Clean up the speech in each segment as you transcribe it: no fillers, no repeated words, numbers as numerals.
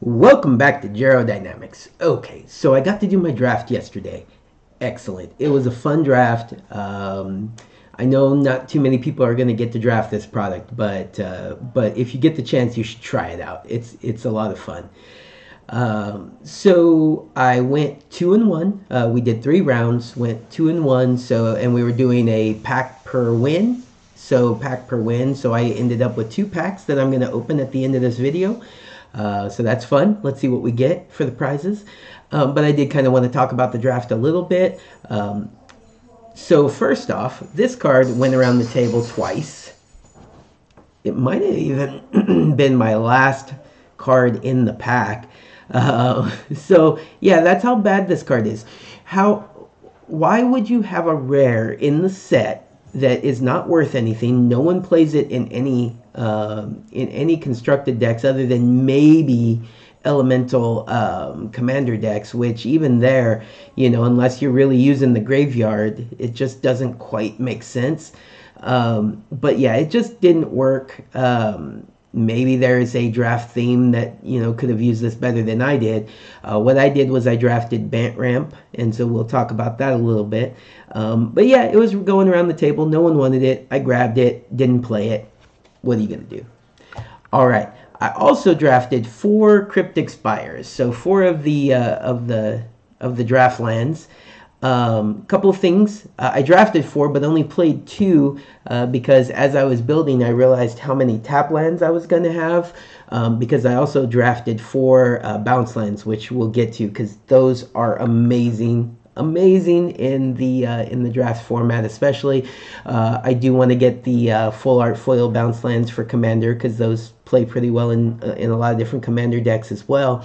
Welcome back to Gero Dynamics. Okay, so I got to do my draft yesterday. Excellent. It was a fun draft. I know not too many people are going to get to draft this product, but if you get the chance, you should try it out. It's a lot of fun. So I went 2-1. We did 3 rounds, went 2-1. And we were doing a pack per win. So pack per win. So I ended up with 2 packs that I'm going to open at the end of this video. So that's fun. Let's see what we get for the prizes. But I did kind of want to talk about the draft a little bit. So first off, this card went around the table twice. It might have even been my last card in the pack. So yeah, that's how bad this card is. Why would you have a rare in the set that is not worth anything? No one plays it in any constructed decks other than maybe elemental commander decks, which even there, unless you're really using the graveyard, it just doesn't quite make sense. But yeah, it just didn't work. Maybe there is a draft theme that could have used this better than I did. What I did was I drafted Bant Ramp, and so we'll talk about that a little bit. But yeah, it was going around the table. No one wanted it. I grabbed it, didn't play it. What are you gonna do? All right. I also drafted 4 Cryptic Spires, so 4 of the draft lands. Couple of things. I drafted 4, but only played 2 because as I was building, I realized how many tap lands I was going to have. Because I also drafted 4 bounce lands, which we'll get to, because those are amazing in the draft format, especially. I do want to get the full art foil bounce lands for Commander, because those play pretty well in a lot of different Commander decks as well.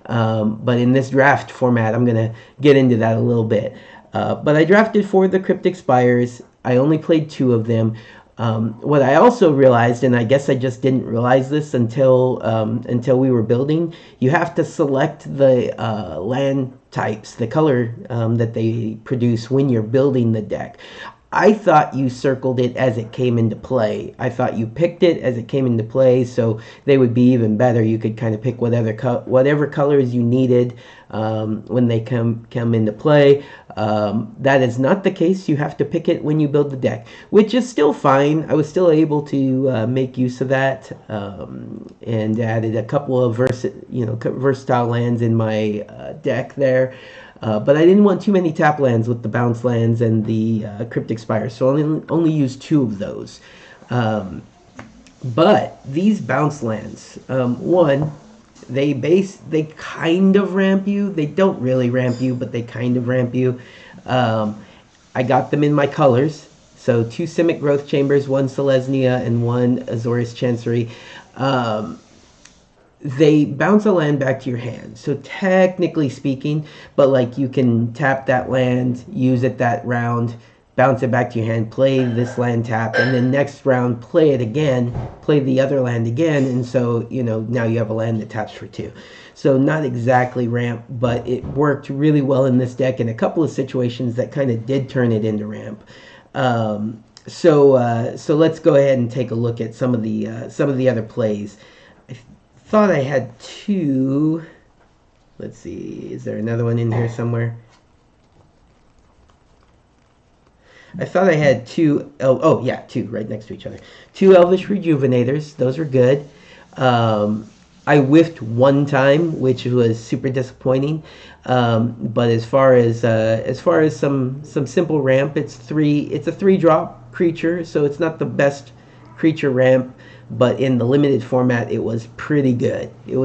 But in this draft format, I'm going to get into that a little bit. But I drafted 4 of the Cryptic Spires. I only played 2 of them. What I also realized, and I guess I just didn't realize this until we were building, you have to select the land types, the color that they produce when you're building the deck. I thought you circled it as it came into play. I thought you picked it as it came into play, so they would be even better. You could kind of pick whatever colors you needed when they come into play. That is not the case. You have to pick it when you build the deck, which is still fine. I was still able to make use of that and added a couple of versatile lands in my deck there. But I didn't want too many tap lands with the bounce lands and the Cryptic Spires, so I only used 2 of those. But these bounce lands, one, they kind of ramp you. They don't really ramp you, but they kind of ramp you. I got them in my colors. So 2 Simic Growth Chambers, 1 Selesnya, and 1 Azorius Chancery. They bounce a land back to your hand. So technically speaking, but like you can tap that land, use it that round, bounce it back to your hand, play this land tap, and then next round play it again, play the other land again, and so now you have a land that taps for 2. So not exactly ramp, but it worked really well in this deck in a couple of situations that kind of did turn it into ramp. So let's go ahead and take a look at some of the other plays. Thought I had 2. Let's see, is there another one in here somewhere? I thought I had 2. Oh yeah, 2 right next to each other. 2 Elvish Rejuvenators. Those are good. I whiffed 1 time, which was super disappointing. But as far as some simple ramp, it's a 3-drop creature, so it's not the best creature ramp. But in the limited format, it was pretty good. You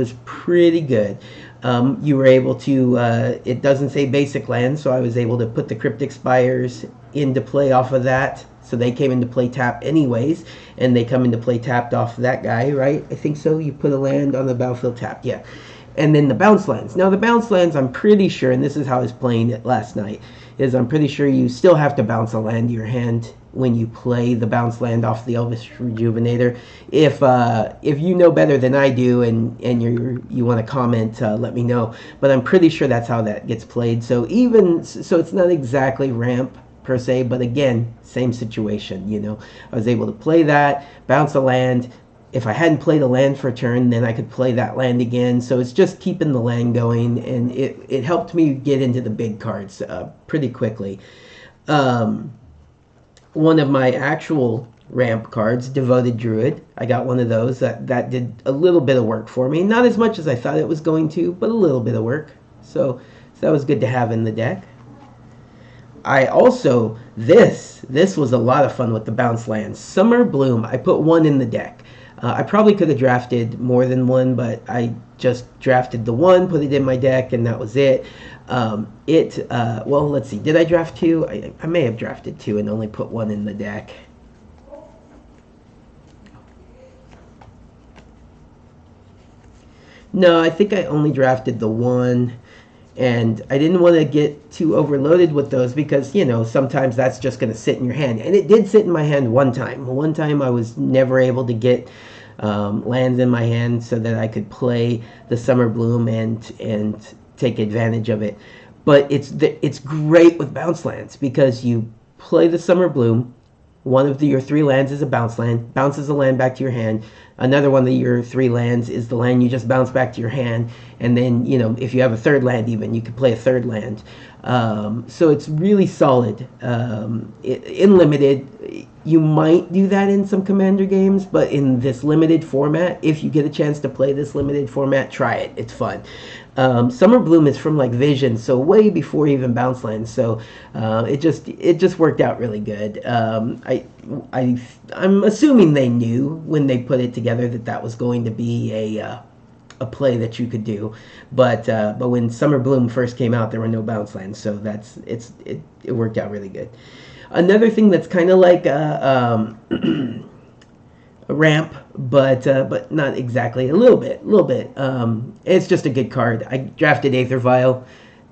were able to, it doesn't say basic land, so I was able to put the Cryptic Spires into play off of that. So they came into play tapped anyways, and they come into play tapped off that guy, right? I think so. You put a land on the battlefield tapped, yeah. And then the bounce lands. Now the bounce lands, I'm pretty sure, and this is how I was playing it last night, is I'm pretty sure you still have to bounce a land to your hand when you play the bounce land off the Elvish Rejuvenator. If you know better than I do and you want to comment, let me know. But I'm pretty sure that's how that gets played. So it's not exactly ramp per se, but again, same situation. I was able to play that, bounce a land, if I hadn't played a land for a turn, then I could play that land again. So it's just keeping the land going, and it helped me get into the big cards pretty quickly. One of my actual ramp cards, Devoted Druid, I got one of those. That did a little bit of work for me. Not as much as I thought it was going to, but a little bit of work. So that was good to have in the deck. I also, this was a lot of fun with the bounce lands. Summer Bloom, I put one in the deck. I probably could have drafted more than one, but I just drafted the one, put it in my deck, and that was it. Well, let's see. Did I draft two? I may have drafted two and only put one in the deck. No, I think I only drafted the one. And I didn't want to get too overloaded with those because, you know, sometimes that's just going to sit in your hand. And it did sit in my hand one time. One time I was never able to get lands in my hand so that I could play the Summer Bloom and take advantage of it. But it's great with bounce lands because you play the Summer Bloom. One of your three lands is a bounce land, bounces a land back to your hand. Another one of your three lands is the land you just bounce back to your hand. And then, you know, if you have a third land even, you can play a third land. So it's really solid. In limited, you might do that in some Commander games, but in this limited format, if you get a chance to play this limited format, try it. It's fun. Summer Bloom is from like Vision, so way before even Bounce Lands. So it just worked out really good. I'm assuming they knew when they put it together that was going to be a play that you could do, but when Summer Bloom first came out, there were no Bounce Lands, so it worked out really good. Another thing that's kind of like a ramp, but not exactly. A little bit. It's just a good card. I drafted Aether Vial.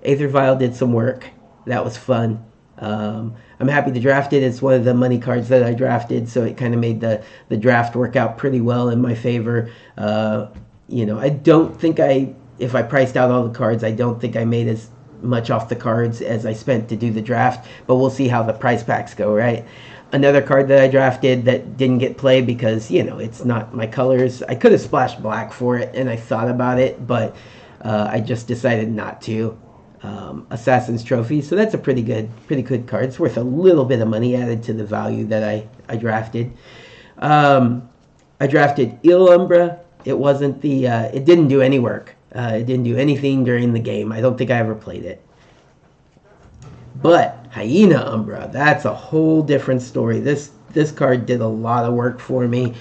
Aether Vial did some work. That was fun. I'm happy to draft it. It's one of the money cards that I drafted, so it kind of made the draft work out pretty well in my favor. You know, I don't think if I priced out all the cards, I don't think I made as much off the cards as I spent to do the draft, but we'll see how the price packs go, right? Another card that I drafted that didn't get played because, you know, it's not my colors. I could have splashed black for it, and I thought about it, but I just decided not to. Assassin's Trophy, so that's a pretty good card. It's worth a little bit of money added to the value that I drafted. I drafted Ilumbra. It wasn't it didn't do any work. It didn't do anything during the game. I don't think I ever played it. But Hyena Umbra, that's a whole different story. This card did a lot of work for me.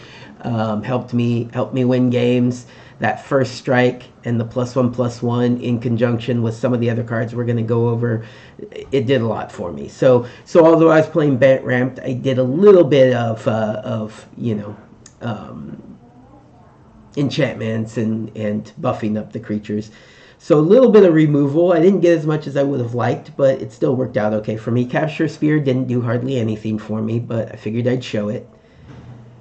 Helped me win games. That first strike and the +1/+1 in conjunction with some of the other cards we're going to go over, it did a lot for me. So although I was playing Bant Ramped, I did a little bit of you know, enchantments and buffing up the creatures. So a little bit of removal. I didn't get as much as I would have liked, but it still worked out okay for me. Capture Spear didn't do hardly anything for me, but I figured I'd show it.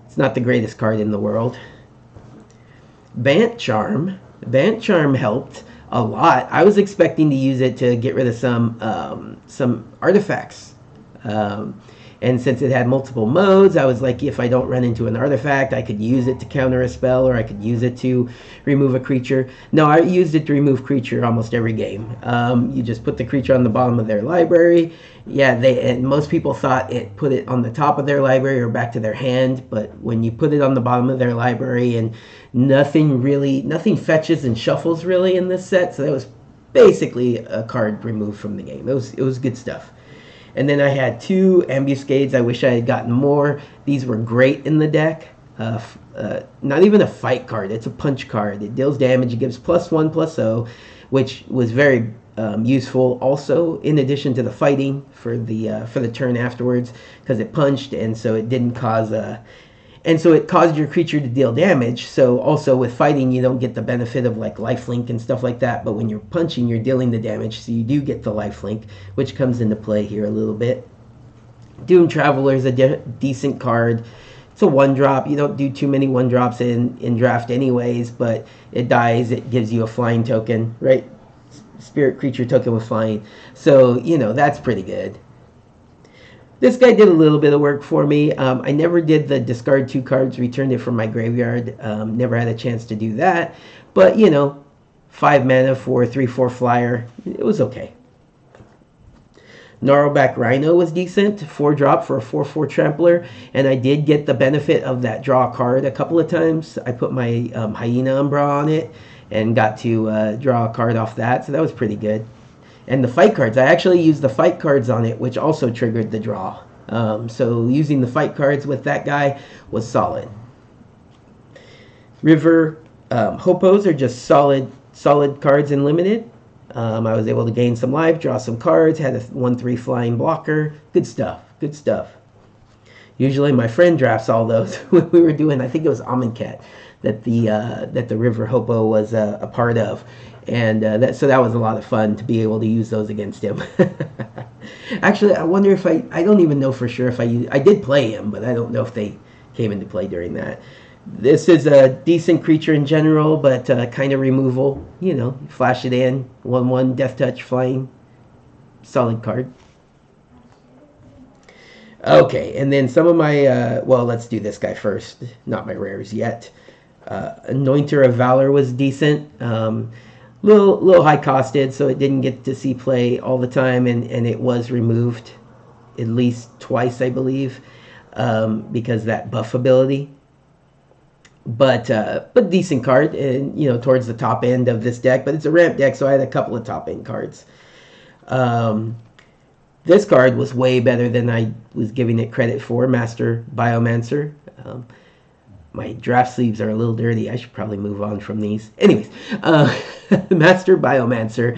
It's not the greatest card in the world. Bant Charm. Bant Charm helped a lot. I was expecting to use it to get rid of some artifacts. And since it had multiple modes, I was like, if I don't run into an artifact, I could use it to counter a spell, or I could use it to remove a creature. No, I used it to remove creature almost every game. You just put the creature on the bottom of their library. Yeah, and most people thought it put it on the top of their library or back to their hand, but when you put it on the bottom of their library, and nothing fetches and shuffles really in this set, so that was basically a card removed from the game. It was good stuff. And then I had 2 Ambuscades. I wish I had gotten more. These were great in the deck. Not even a fight card. It's a punch card. It deals damage. It gives +1/+0, which was very useful. Also, in addition to the fighting for the turn afterwards, because it punched, and so it didn't cause and so it caused your creature to deal damage. So also with fighting, you don't get the benefit of like lifelink and stuff like that. But when you're punching, you're dealing the damage, so you do get the lifelink, which comes into play here a little bit. Doom Traveler is a decent card. It's a 1-drop. You don't do too many 1-drops in draft anyways, but it dies. It gives you a flying token, right? Spirit creature token with flying. So, you know, that's pretty good. This guy did a little bit of work for me. I never did the discard 2 cards, returned it from my graveyard. Never had a chance to do that. But, 5 mana for a 3/4 flyer. It was okay. Gnarlback Rhino was decent, 4-drop for a 4/4 trampler, and I did get the benefit of that draw card a couple of times. I put my Hyena Umbra on it and got to draw a card off that, so that was pretty good. And the fight cards, I actually used the fight cards on it, which also triggered the draw. So using the fight cards with that guy was solid. River Hopos are just solid cards in limited. I was able to gain some life, draw some cards, had a 1/3 flying blocker. Good stuff. Usually my friend drafts all those when we were doing, I think it was Amonkhet that the River Hopo was a part of. And so that was a lot of fun to be able to use those against him. Actually, I wonder if I don't even know for sure if I did play him, but I don't know if they came into play during that. This is a decent creature in general, but kind of removal. Flash it in, 1/1, Death Touch, flying. Solid card. Okay, and then some of my, well, let's do this guy first. Not my rares yet. Anointer of Valor was decent. Little high costed, so it didn't get to see play all the time, and it was removed at least twice, I believe, because that buff ability. But decent card, and towards the top end of this deck. But it's a ramp deck, so I had a couple of top end cards. This card was way better than I was giving it credit for. Master Biomancer. My draft sleeves are a little dirty. I should probably move on from these. Anyways, Master Biomancer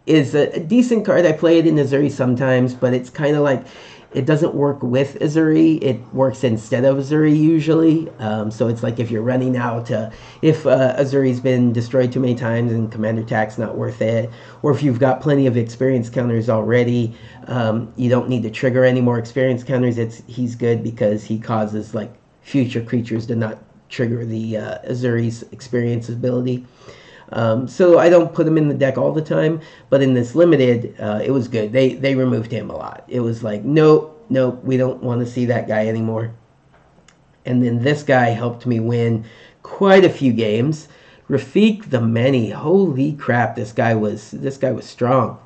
is a decent card. I play it in Azuri sometimes, but it's kind of like it doesn't work with Azuri. It works instead of Azuri usually. So it's like if you're running out, if Azuri's been destroyed too many times and Commander Attack's not worth it, or if you've got plenty of experience counters already, you don't need to trigger any more experience counters. He's good because he causes like future creatures to not trigger the Azuri's experience ability. So I don't put him in the deck all the time, but in this limited, it was good. They removed him a lot. It was like, nope, we don't want to see that guy anymore. And then this guy helped me win quite a few games. Rafiq the Many, holy crap, this guy was strong.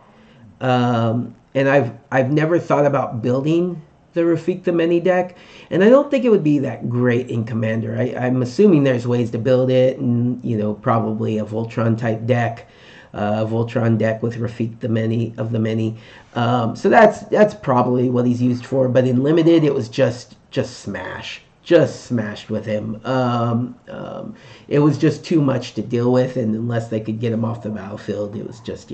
And I've never thought about building the Rafiq the Many deck, and I don't think it would be that great in Commander. I'm assuming there's ways to build it, and probably a Voltron type deck, Voltron deck with Rafiq the Many of the Many. So that's probably what he's used for. But in limited, it was just smashed with him. It was just too much to deal with, and unless they could get him off the battlefield, it was just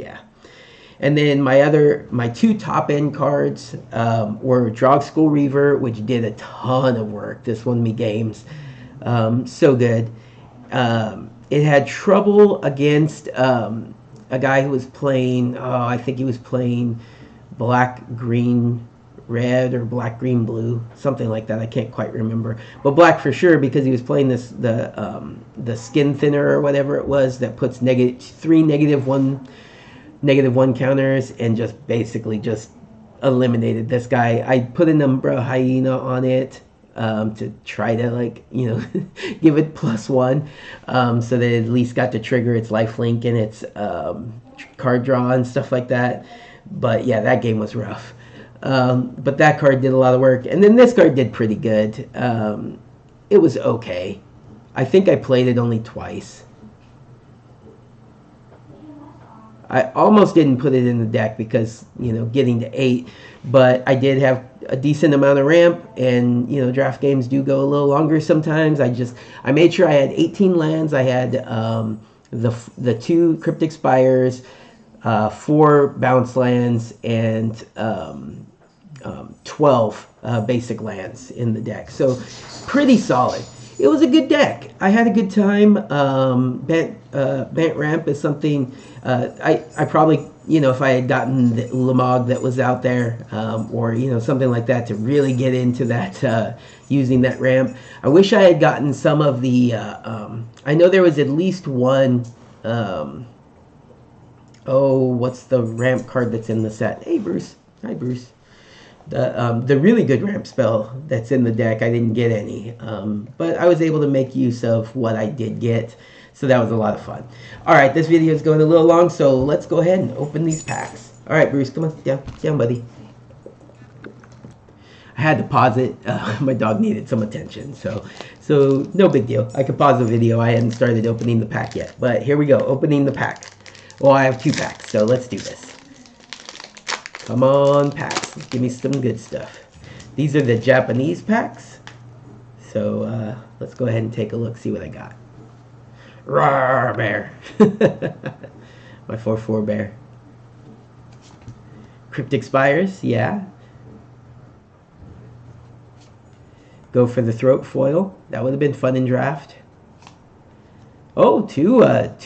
And then my 2 top end cards were Drogskol Reaver, which did a ton of work. This won me games, so good. It had trouble against a guy who was playing. I think he was playing black, green, red, or black, green, blue, something like that. I can't quite remember, but black for sure because he was playing the skin thinner or whatever it was that puts -3, -1 counters, and just basically just eliminated this guy. I put an Umbra Hyena on it to try to give it +1, so that it at least got to trigger its lifelink and its card draw and stuff like that. But yeah, that game was rough. But that card did a lot of work, and then this card did pretty good. It was okay. I think I played it only twice. I almost didn't put it in the deck because, getting to 8, but I did have a decent amount of ramp, and, draft games do go a little longer sometimes. I made sure I had 18 lands. I had the 2 Cryptic Spires, 4 bounce lands, and 12 basic lands in the deck. So pretty solid. It was a good deck. I had a good time. Bant Ramp is something I probably, if I had gotten the Ulamog that was out there, or, something like that to really get into that, using that ramp. I wish I had gotten some of the, I know there was at least one, what's the ramp card that's in the set? Hey, Bruce. Hi, Bruce. The really good ramp spell that's in the deck, I didn't get any, but I was able to make use of what I did get, so that was a lot of fun. All right, this video is going a little long, so let's go ahead and open these packs. All right, Bruce, come on, down, buddy. I had to pause it. My dog needed some attention, so no big deal. I could pause the video. I hadn't started opening the pack yet, but here we go, opening the pack. Well, I have 2 packs, so let's do this. Come on, packs. Give me some good stuff. These are the Japanese packs. So let's go ahead and take a look, see what I got. Roar, bear. My 4/4 bear. Cryptic Spires, yeah. Go for the throat foil. That would have been fun in draft. Oh, two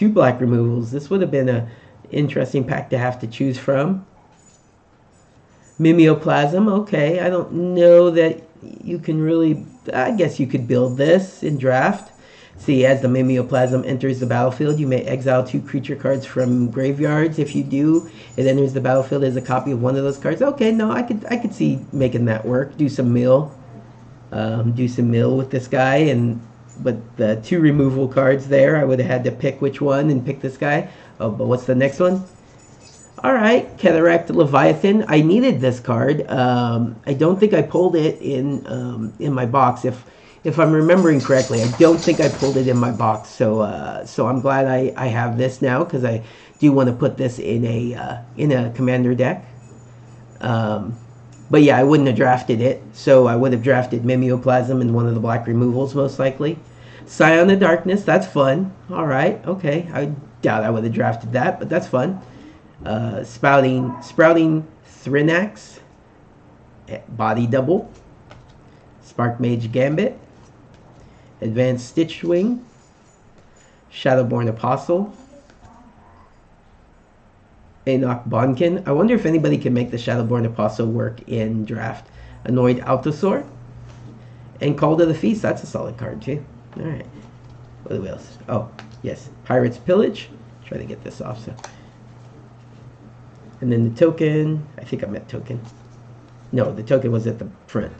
black removals. This would have been an interesting pack to have to choose from. Mimeoplasm, okay. I don't know that you can really... I guess you could build this in draft. See, as the Mimeoplasm enters the battlefield, you may exile 2 creature cards from graveyards. If you do, it enters the battlefield as a copy of one of those cards. Okay, no, I could see making that work. Do some mill. Do some mill with this guy. But the 2 removal cards there, I would have had to pick which one and pick this guy. Oh, but what's the next one? All right, Cataract Leviathan. I needed this card. I don't think I pulled it in my box. If I'm remembering correctly, I don't think I pulled it in my box. So I'm glad I have this now, because I do want to put this in a commander deck. But yeah, I wouldn't have drafted it. So I would have drafted Mimeoplasm in one of the black removals, most likely. Scion of Darkness. That's fun. All right. Okay. I doubt I would have drafted that, but that's fun. Sprouting Thrinax, Body Double, Spark Mage Gambit, Advanced Stitchwing, Shadowborn Apostle, Enoch Bonkin. I wonder if anybody can make the Shadowborn Apostle work in draft. Annoyed Altosaur, and Call to the Feast. That's a solid card too. All right. What else? Oh, yes, Pirate's Pillage. Try to get this off. So. And then the token, I think I meant token. No, the token was at the front.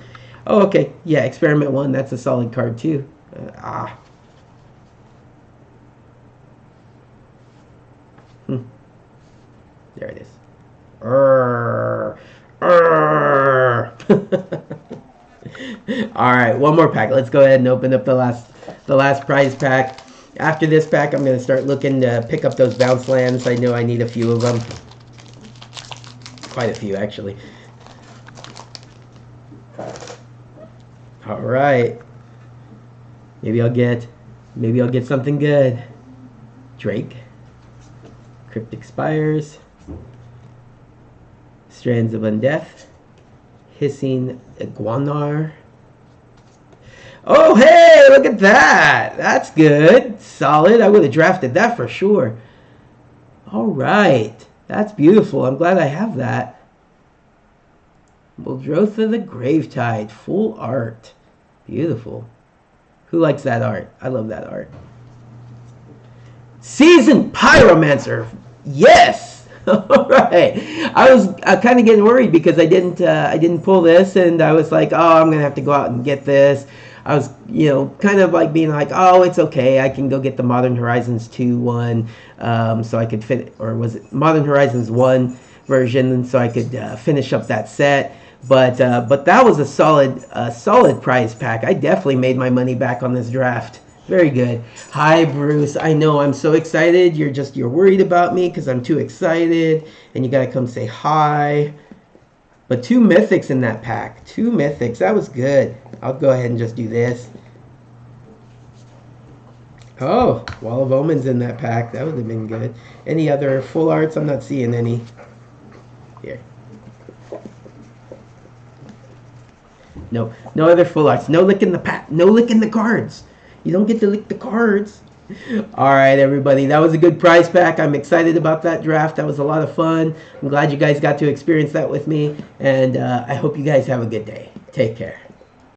Oh, okay. Yeah, Experiment 1, that's a solid card too. There it is. All right, one more pack. Let's go ahead and open up the last prize pack. After this pack, I'm going to start looking to pick up those bounce lands. I know I need a few of them. Quite a few, actually. All right. Maybe I'll get something good. Drake. Cryptic Spires. Strands of Undeath. Hissing Iguanar. Oh, hey, look at that. That's good. Solid. I would have drafted that for sure. All right. That's beautiful. I'm glad I have that. Muldrotha the Gravetide. Full art. Beautiful. Who likes that art? I love that art. Seasoned Pyromancer. Yes. All right. I was kind of getting worried because I didn't pull this, and I was like, oh, I'm gonna have to go out and get this. I was, kind of like being like, oh, it's okay. I can go get the Modern Horizons 2 one, so I could fit, or was it Modern Horizons 1 version, and so I could finish up that set. But that was a solid prize pack. I definitely made my money back on this draft. Very good. Hi, Bruce. I know I'm so excited. You're worried about me because I'm too excited, and you gotta come say hi. But 2 mythics in that pack. 2 mythics. That was good. I'll go ahead and just do this. Oh, Wall of Omens in that pack. That would have been good. Any other full arts? I'm not seeing any. Here. No other full arts. No licking the pack. No licking the cards. You don't get to lick the cards. All right, everybody. That was a good prize pack. I'm excited about that draft. That was a lot of fun. I'm glad you guys got to experience that with me. And I hope you guys have a good day. Take care.